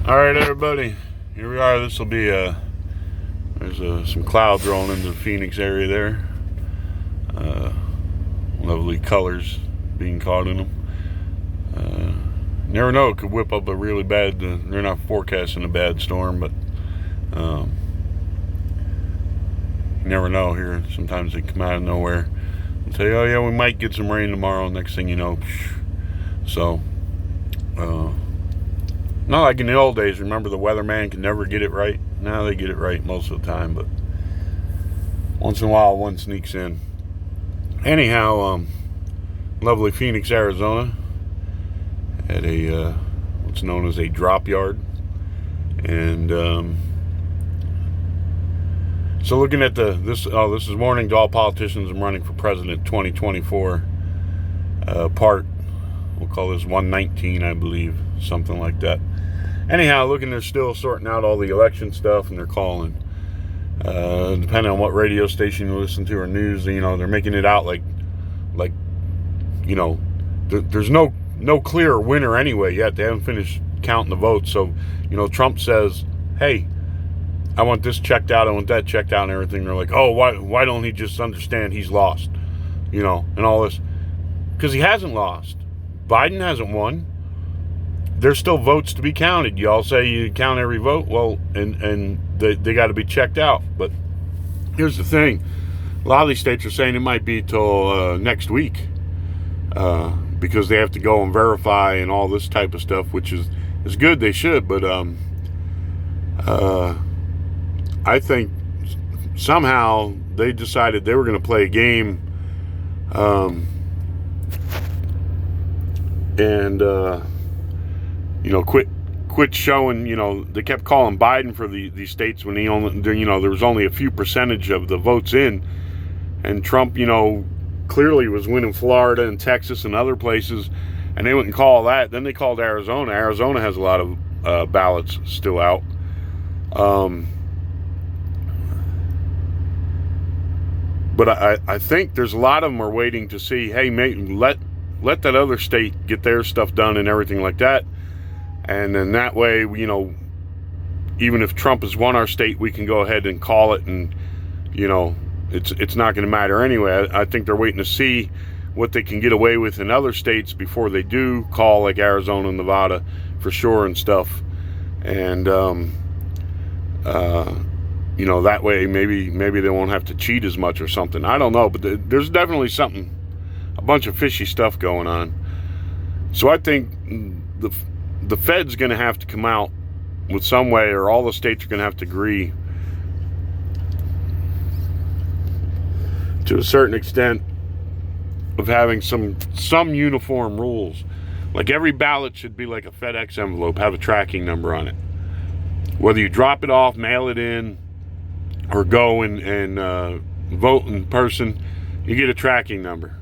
All right, everybody, here we are. This will be there's some clouds rolling into the Phoenix area there. Lovely colors being caught in them. Never know, it could whip up a really bad, they're not forecasting a bad storm, but you never know here. Sometimes they come out of nowhere and say, oh yeah, we might get some rain tomorrow. Next thing you know, so not like in the old days. Remember, the weatherman could never get it right. Now they get it right most of the time, but once in a while one sneaks in. Anyhow, lovely Phoenix, Arizona, at a what's known as a drop yard, and so looking at this is warning to all politicians I'm running for president 2024, part, we'll call this 119, I believe, something like that. Anyhow, looking, they're still sorting out all the election stuff, and they're calling. Depending on what radio station you listen to or news, they're making it out like there's no clear winner anyway yet. They haven't finished counting the votes. So, Trump says, hey, I want this checked out, I want that checked out and everything. They're like, oh, why don't he just understand he's lost? And all this. Because he hasn't lost. Biden hasn't won. There's still votes to be counted. Y'all say you count every vote. Well, and they got to be checked out. But here's the thing. A lot of these states are saying it might be till next week, because they have to go and verify and all this type of stuff, which is good. They should. But I think somehow they decided they were going to play a game, and quit showing. They kept calling Biden for these states when there was only a few percentage of the votes in, and Trump, clearly was winning Florida and Texas and other places, and they wouldn't call that. Then they called Arizona. Arizona has a lot of ballots still out. But I think there's a lot of them are waiting to see, hey, let that other state get their stuff done and everything like that. And then that way, even if Trump has won our state, we can go ahead and call it, and, it's not going to matter anyway. I think they're waiting to see what they can get away with in other states before they do call, like Arizona and Nevada, for sure and stuff. And, that way maybe they won't have to cheat as much or something. I don't know, but there's definitely a bunch of fishy stuff going on. So I think the Fed's going to have to come out with some way, or all the states are going to have to agree to a certain extent of having some uniform rules. Like every ballot should be like a FedEx envelope, have a tracking number on it. Whether you drop it off, mail it in, or go and vote in person, you get a tracking number.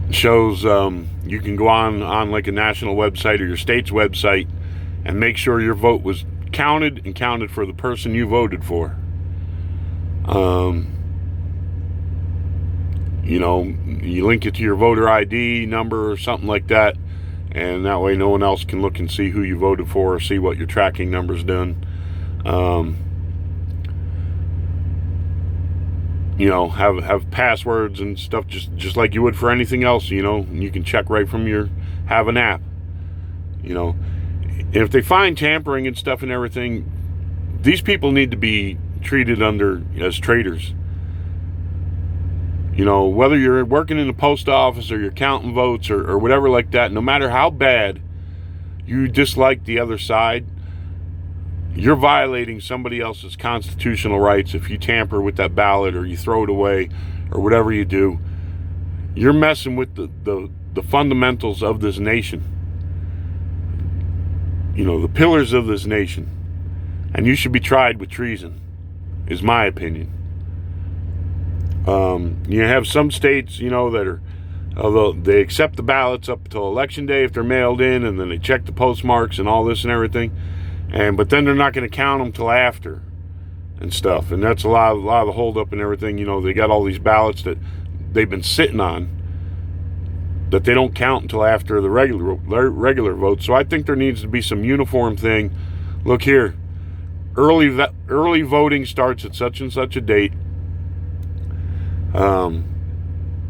It shows you can go on like a national website or your state's website and make sure your vote was counted and counted for the person you voted for. You link it to your voter ID number or something like that, and that way no one else can look and see who you voted for or see what your tracking number's done. Have passwords and stuff just like you would for anything else, you can check right from have an app. If they find tampering and stuff and everything, these people need to be treated as traitors. Whether you're working in the post office or you're counting votes or whatever like that, no matter how bad you dislike the other side, you're violating somebody else's constitutional rights if you tamper with that ballot or you throw it away or whatever you do. You're messing with the fundamentals of this nation. The pillars of this nation. And you should be tried with treason, is my opinion. You have some states, that are, although they accept the ballots up until election day if they're mailed in, and then they check the postmarks and all this and everything, but then they're not going to count them till after and stuff. And that's a lot of the holdup and everything. They got all these ballots that they've been sitting on that they don't count until after the regular vote. So I think there needs to be some uniform thing. Look here, early voting starts at such and such a date.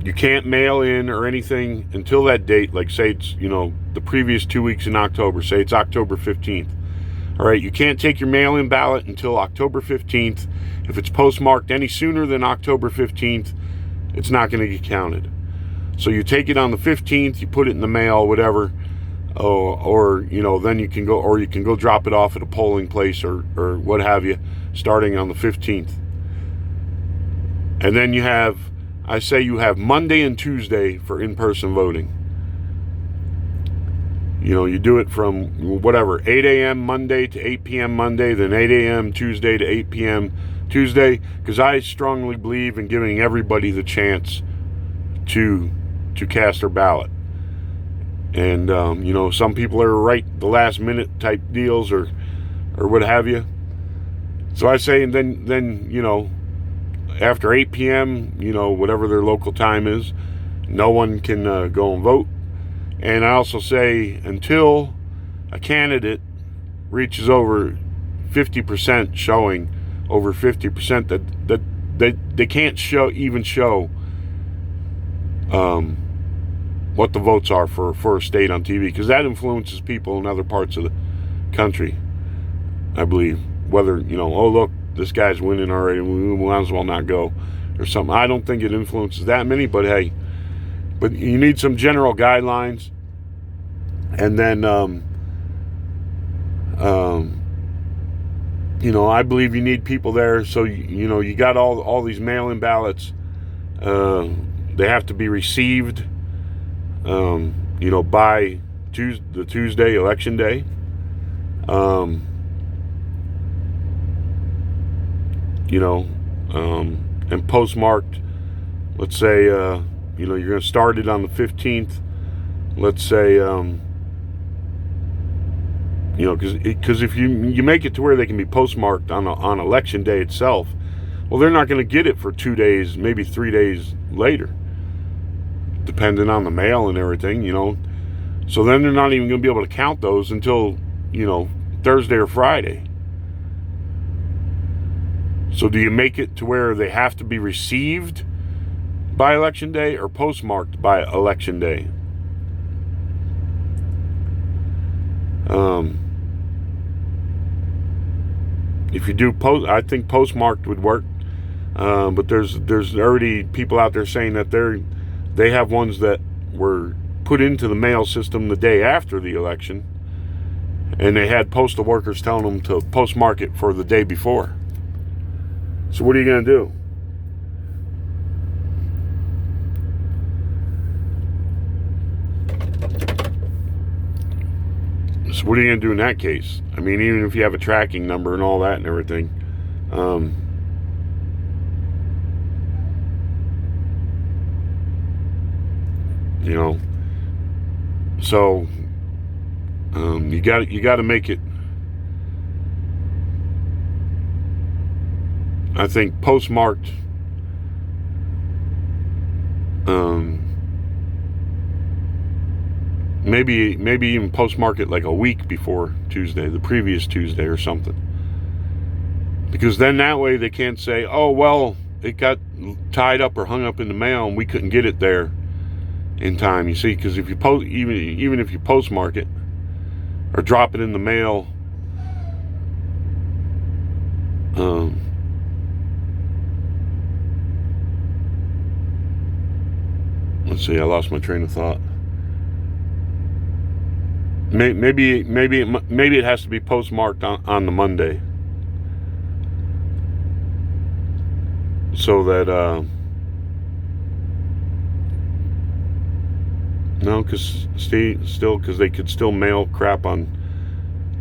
You can't mail in or anything until that date. Like say it's, the previous 2 weeks in October. Say it's October 15th. All right, you can't take your mail-in ballot until October 15th. If it's postmarked any sooner than October 15th, it's not going to get counted. So you take it on the 15th, you put it in the mail, whatever, or then you can go drop it off at a polling place or what have you, starting on the 15th. And then you have Monday and Tuesday for in-person voting. You do it from 8 a.m. Monday to 8 p.m. Monday, then 8 a.m. Tuesday to 8 p.m. Tuesday, because I strongly believe in giving everybody the chance to cast their ballot. And, some people are right the last minute type deals or what have you. So I say, and then after 8 p.m., whatever their local time is, no one can go and vote. And I also say until a candidate reaches over 50% showing, over 50% that they can't show what the votes are for a state on TV, because that influences people in other parts of the country, I believe. Whether, oh look, this guy's winning already, we might as well not go or something. I don't think it influences that many, but hey, but you need some general guidelines. And then, I believe you need people there. So, you got all these mail-in ballots. They have to be received, by the Tuesday, election day. And postmarked. Let's say, you're going to start it on the 15th. Let's say, because if you make it to where they can be postmarked on election day itself, well, they're not going to get it for 2 days, maybe 3 days later, depending on the mail and everything, So then they're not even going to be able to count those until, Thursday or Friday. So do you make it to where they have to be received by election day or postmarked by election day? If you do I think postmarked would work. But there's already people out there saying that they have ones that were put into the mail system the day after the election, and they had postal workers telling them to postmark it for the day before. So what are you going to do? So what are you going to do in that case? I mean, even if you have a tracking number and all that and everything, so you got to make it. I think postmarked. Maybe even postmark it like a week before Tuesday, the previous Tuesday or something. Because then that way they can't say, oh, well, it got tied up or hung up in the mail and we couldn't get it there in time. You see, because if you even if you postmark it or drop it in the mail, let's see, I lost my train of thought. Maybe it has to be postmarked on the Monday, so that no, because they could still mail crap on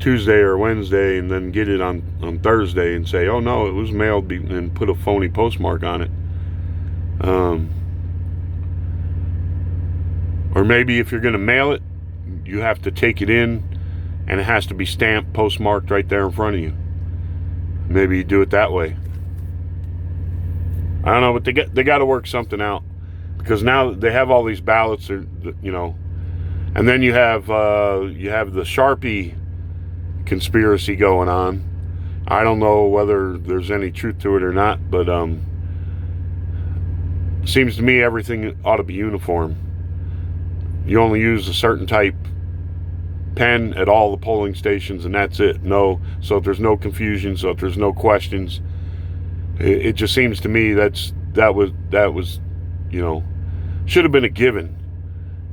Tuesday or Wednesday and then get it on Thursday and say, oh no, it was mailed, and put a phony postmark on it. Or maybe if you're going to mail it, you have to take it in and it has to be stamped, postmarked right there in front of you. Maybe you do it that way. I don't know, but they got to work something out. because now they have all these ballots, you know, and then you have the Sharpie conspiracy going on. I don't know whether there's any truth to it or not, but seems to me everything ought to be uniform. You only use a certain type pen at all the polling stations, and that's it. No, so if there's no confusion, so if there's no questions, it just seems to me that was you know, should have been a given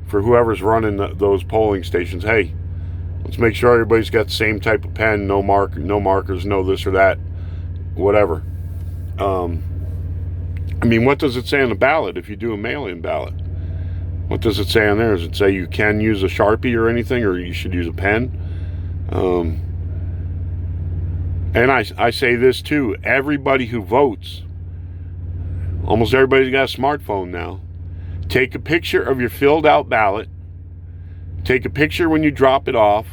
for whoever's running those polling stations. Hey, let's make sure everybody's got the same type of pen, no markers, no this or that, whatever. I mean, what does it say on the ballot if you do a mail-in ballot? What does it say on there? Does it say you can use a Sharpie or anything, or you should use a pen? And I say this too, everybody who votes, almost everybody's got a smartphone now. Take a picture of your filled out ballot. Take a picture when you drop it off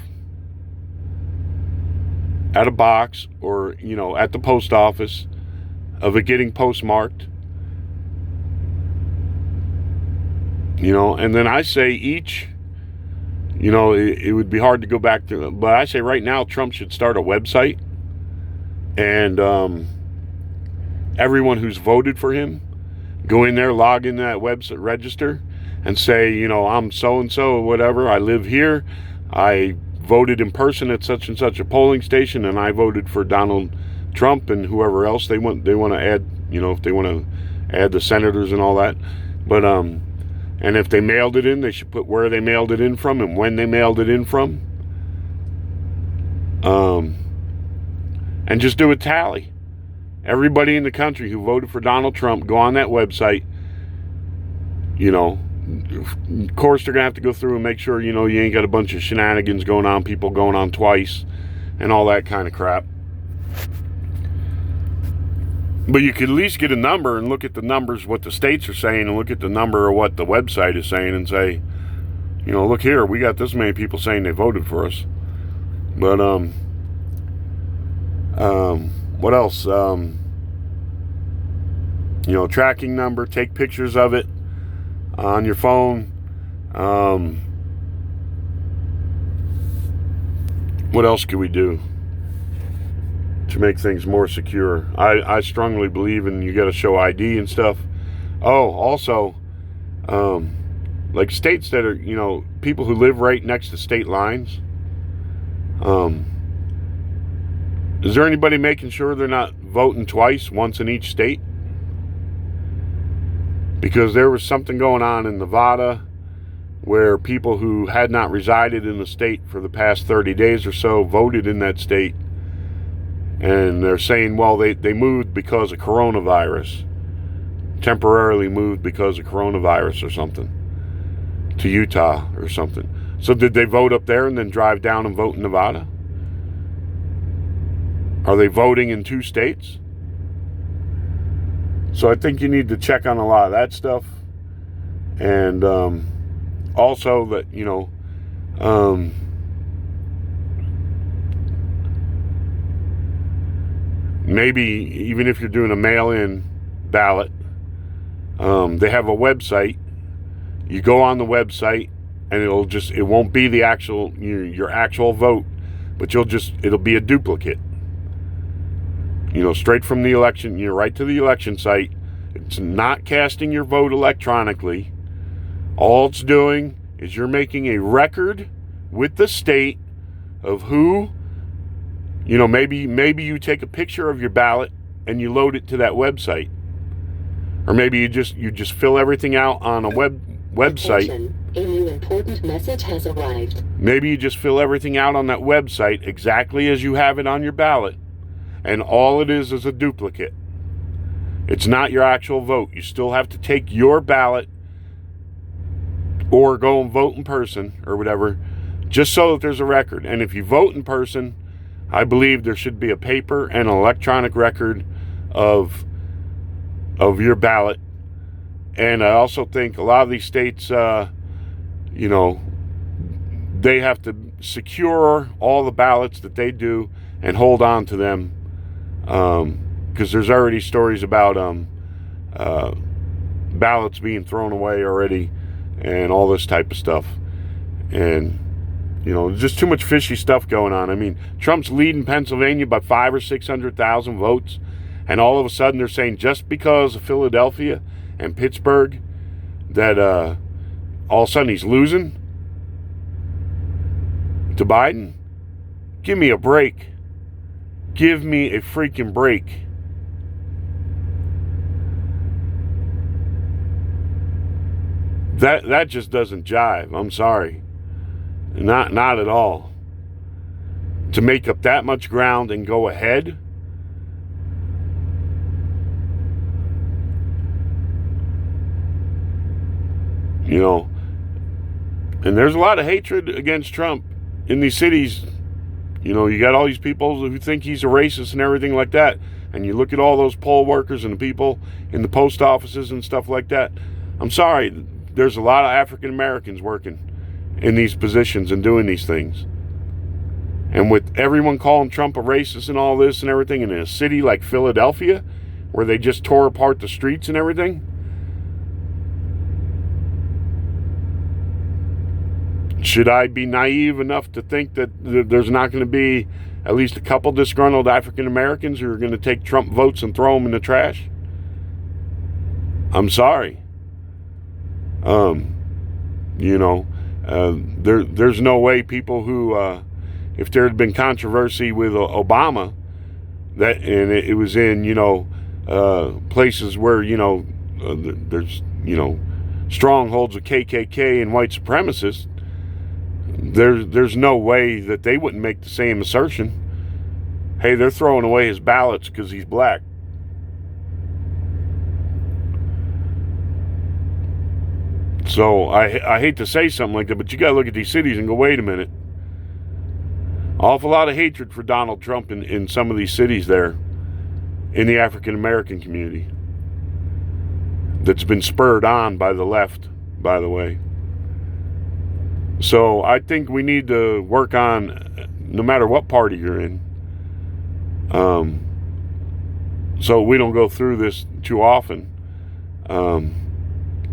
at a box or, you know, at the post office of it getting postmarked. You know, and then I say each, you know, it would be hard to go back to, but I say right now Trump should start a website, and everyone who's voted for him, go in there, log in that website, register, and say, you know, I'm so-and-so, whatever, I live here, I voted in person at such and such a polling station, and I voted for Donald Trump and whoever else they want to add, you know, if they want to add the senators and all that. But and if they mailed it in, they should put where they mailed it in from and when they mailed it in from. And just do a tally. Everybody in the country who voted for Donald Trump, go on that website. You know, of course they're going to have to go through and make sure, you know, you ain't got a bunch of shenanigans going on, people going on twice and all that kind of crap. But you could at least get a number and look at the numbers, what the states are saying, and look at the number of what the website is saying and say, you know, look here, we got this many people saying they voted for us. But, what else? You know, tracking number, take pictures of it on your phone. What else could we do to make things more secure? I strongly believe in you got to show ID and stuff. Oh, also, like states that are, you know, people who live right next to state lines. Is there anybody making sure they're not voting twice, once in each state? Because there was something going on in Nevada where people who had not resided in the state for the past 30 days or so voted in that state. And they're saying, well, they moved because of coronavirus. Temporarily moved because of coronavirus or something. To Utah or something. So did they vote up there and then drive down and vote in Nevada? Are they voting in two states? So I think you need to check on a lot of that stuff. And also that, you know, maybe even if you're doing a mail-in ballot, they have a website. You go on the website and it won't be the actual, your actual vote, but it'll be a duplicate. You know, straight from the election, you're right to the election site. It's not casting your vote electronically. All it's doing is you're making a record with the state of who, you know, maybe you take a picture of your ballot and you load it to that website. Or maybe you just fill everything out on a website. Attention, a new important message has arrived. Maybe you just fill everything out on that website exactly as you have it on your ballot. And all it is a duplicate. It's not your actual vote. You still have to take your ballot or go and vote in person or whatever, just so that there's a record. And if you vote in person, I believe there should be a paper and an electronic record of your ballot. And I also think a lot of these states, you know, they have to secure all the ballots that they do and hold on to them. Because there's already stories about ballots being thrown away already and all this type of stuff. And, there's just too much fishy stuff going on. I mean, Trump's leading Pennsylvania by 500,000 or 600,000 votes. And all of a sudden they're saying just because of Philadelphia and Pittsburgh that all of a sudden he's losing to Biden. Give me a break. Give me a freaking break. That just doesn't jive. I'm sorry. Not at all. To make up that much ground and go ahead. And there's a lot of hatred against Trump in these cities. You got all these people who think he's a racist and everything like that. And you look at all those poll workers and the people in the post offices and stuff like that. I'm sorry, there's a lot of African Americans working in these positions and doing these things. And with everyone calling Trump a racist and all this and everything, in a city like Philadelphia, where they just tore apart the streets and everything, should I be naive enough to think that there's not going to be at least a couple disgruntled African Americans who are going to take Trump votes and throw them in the trash? I'm sorry. There's no way people who, if there had been controversy with Obama, and it was in, places where, there's, strongholds of KKK and white supremacists, there's no way that they wouldn't make the same assertion. Hey, they're throwing away his ballots because he's black. So I hate to say something like that, but you got to look at these cities and go, wait a minute. Awful lot of hatred for Donald Trump in some of these cities there in the African American community that's been spurred on by the left, by the way. So I think we need to work on, no matter what party you're in, so we don't go through this too often,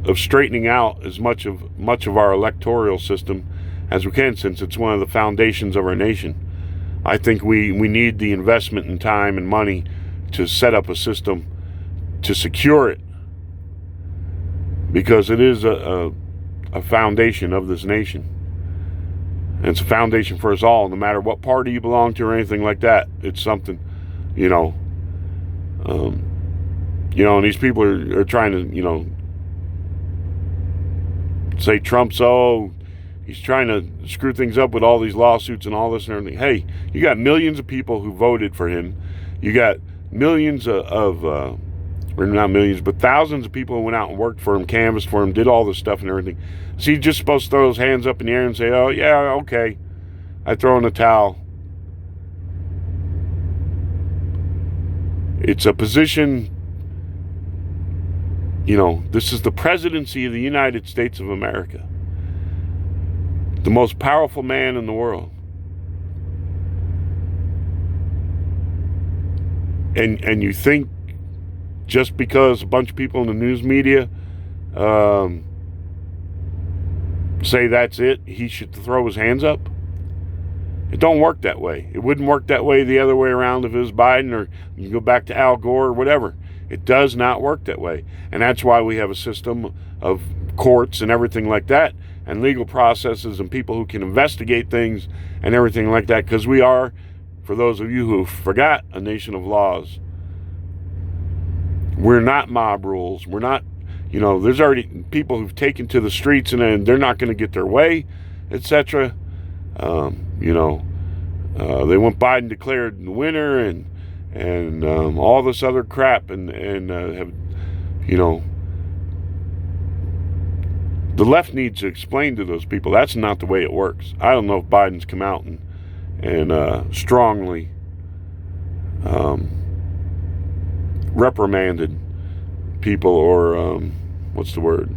of straightening out as much of our electoral system as we can, since it's one of the foundations of our nation. I think we need the investment in time and money to set up a system to secure it, because it is a foundation of this nation. And it's a foundation for us all, no matter what party you belong to or anything like that. It's something, and these people are trying to, say Trump's, he's trying to screw things up with all these lawsuits and all this and everything. Hey, you got millions of people who voted for him. You got millions or not millions, but thousands of people who went out and worked for him, canvassed for him, did all this stuff and everything. So he's just supposed to throw his hands up in the air and say, oh, yeah, okay, I throw in the towel. It's a position, this is the presidency of the United States of America. The most powerful man in the world. And you think just because a bunch of people in the news media say that's it, he should throw his hands up? It don't work that way. It wouldn't work that way the other way around if it was Biden, or you can go back to Al Gore or whatever. It does not work that way. And that's why we have a system of courts and everything like that, and legal processes and people who can investigate things and everything like that, because we are, for those of you who forgot, a nation of laws. We're not mob rules. We're not, there's already people who've taken to the streets and they're not going to get their way, etc. They want Biden declared the winner and all this other crap and have, the left needs to explain to those people that's not the way it works. I don't know if Biden's come out and strongly reprimanded people, or what's the word?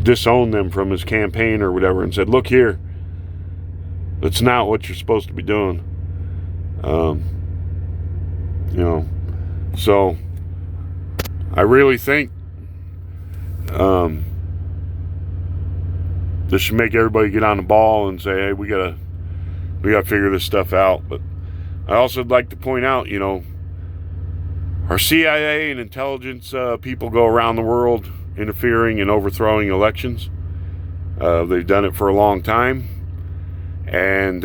Disowned them from his campaign or whatever, and said, look here, It's not what you're supposed to be doing. You know, so I really think this should make everybody get on the ball and say, hey, we gotta figure this stuff out. But I also would like to point out, you know, our CIA and intelligence people go around the world interfering and overthrowing elections. They've done it for a long time. And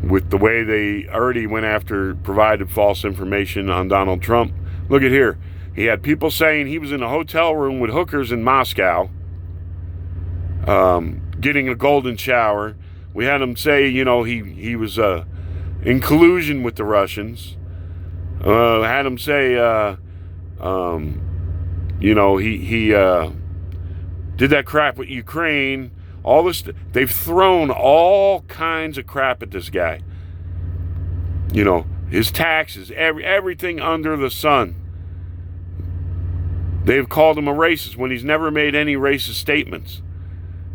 with the way they already went after, provided false information on Donald Trump. Look at here. He had people saying he was in a hotel room with hookers in Moscow, getting a golden shower. We had him say, you know, he was in collusion with the Russians. Had him say, you know, he did that crap with Ukraine. All this, they've thrown all kinds of crap at this guy. You know, his taxes, everything under the sun. They've called him a racist when he's never made any racist statements.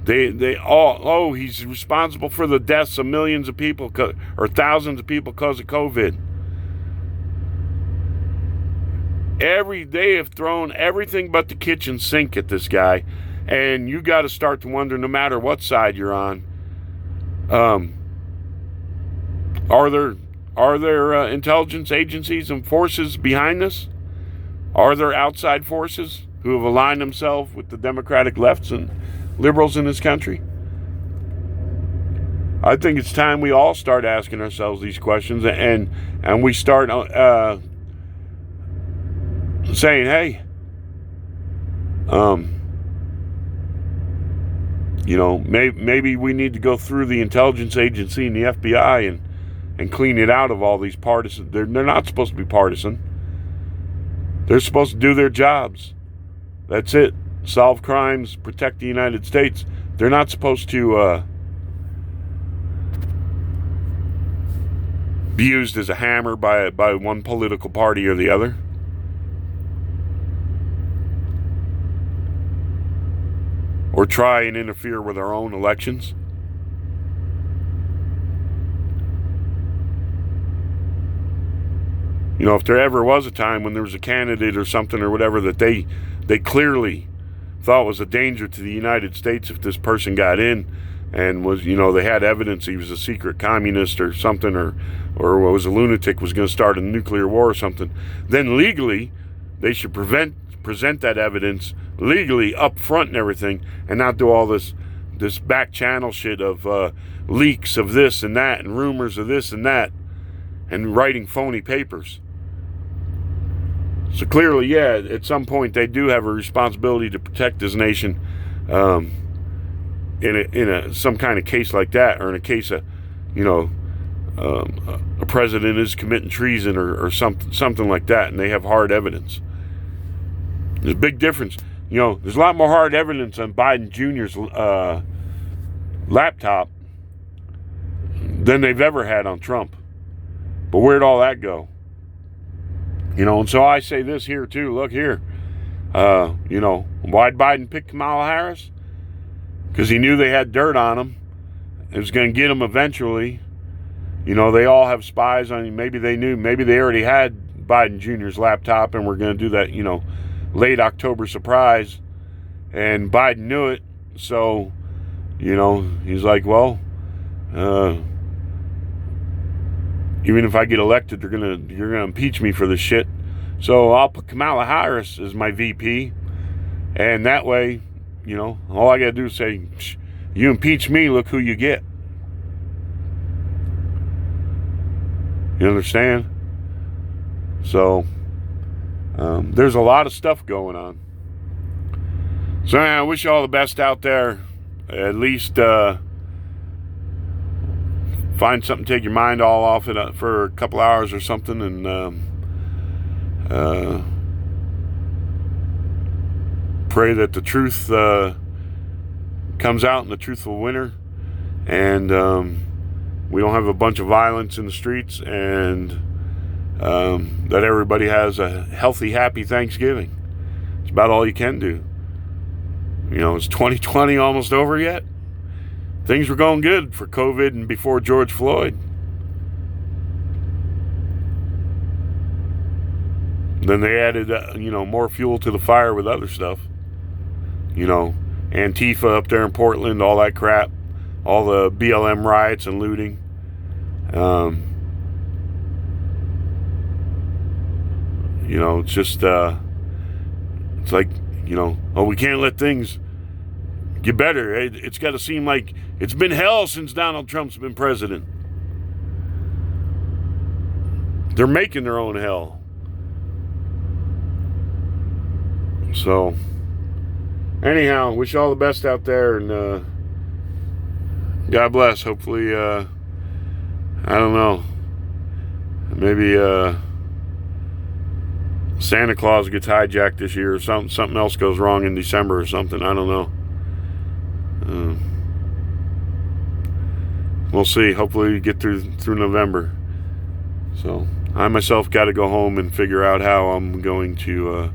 They all, oh, he's responsible for the deaths of millions of people or thousands of people because of COVID. They have thrown everything but the kitchen sink at this guy, and you got to start to wonder, no matter what side you're on, are there intelligence agencies and forces behind this? Are there outside forces who have aligned themselves with the Democratic lefts and liberals in this country? I think it's time we all start asking ourselves these questions, and we start saying, hey, you know, maybe we need to go through the intelligence agency and the FBI and clean it out of all these partisan. They're not supposed to be partisan. They're supposed to do their jobs. That's it. Solve crimes, protect the United States. They're not supposed to be used as a hammer by one political party or the other. Or try and interfere with our own elections. You know, if there ever was a time when there was a candidate or something or whatever that they clearly thought was a danger to the United States, if this person got in and was, you know, they had evidence he was a secret communist or something, or was a lunatic, was going to start a nuclear war or something, then legally they should present that evidence legally up front and everything, and not do all this back channel shit of leaks of this and that and rumors of this and that and writing phony papers. So clearly, yeah, at some point they do have a responsibility to protect this nation in some kind of case like that, or in a case of, you know, a president is committing treason or something like that, and they have hard evidence. There's a big difference. You know, there's a lot more hard evidence on Biden Jr.'s laptop than they've ever had on Trump. But where'd all that go? You know, and so I say this here too. Look here. You know, why'd Biden pick Kamala Harris? Because he knew they had dirt on him. It was going to get him eventually. You know, they all have spies on him. Maybe they knew. Maybe they already had Biden Jr.'s laptop and were going to do that, you know, late October surprise. And Biden knew it. So, you know, he's like, well, even if I get elected, you're gonna impeach me for this shit. So I'll put Kamala Harris as my VP, and that way, you know, all I gotta do is say, you impeach me, look who you get. You understand? So there's a lot of stuff going on. So I wish you all the best out there. At least find something to take your mind all off it for a couple hours or something, and pray that the truth comes out and the truth will win, and we don't have a bunch of violence in the streets, and that everybody has a healthy, happy Thanksgiving. It's about all you can do. You know, is 2020 almost over yet? things were going good for COVID and before George Floyd. Then they added, more fuel to the fire with other stuff. Antifa up there in Portland, all that crap, all the BLM riots and looting. It's just, it's like, we can't let things get better. It's got to seem like it's been hell since Donald Trump's been president. They're making their own hell. So, anyhow, wish you all the best out there, and God bless. Hopefully, I don't know, maybe Santa Claus gets hijacked this year, or something else goes wrong in December or something. I don't know. We'll see. Hopefully we get through November. So I myself got to go home and figure out how I'm going to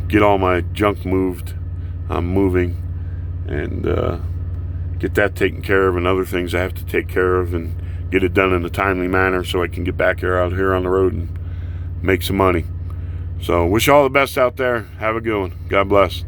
get all my junk moved. I'm moving, and get that taken care of, and other things I have to take care of, and get it done in a timely manner so I can get back out here on the road and make some money. So wish you all the best out there. Have a good one. God bless.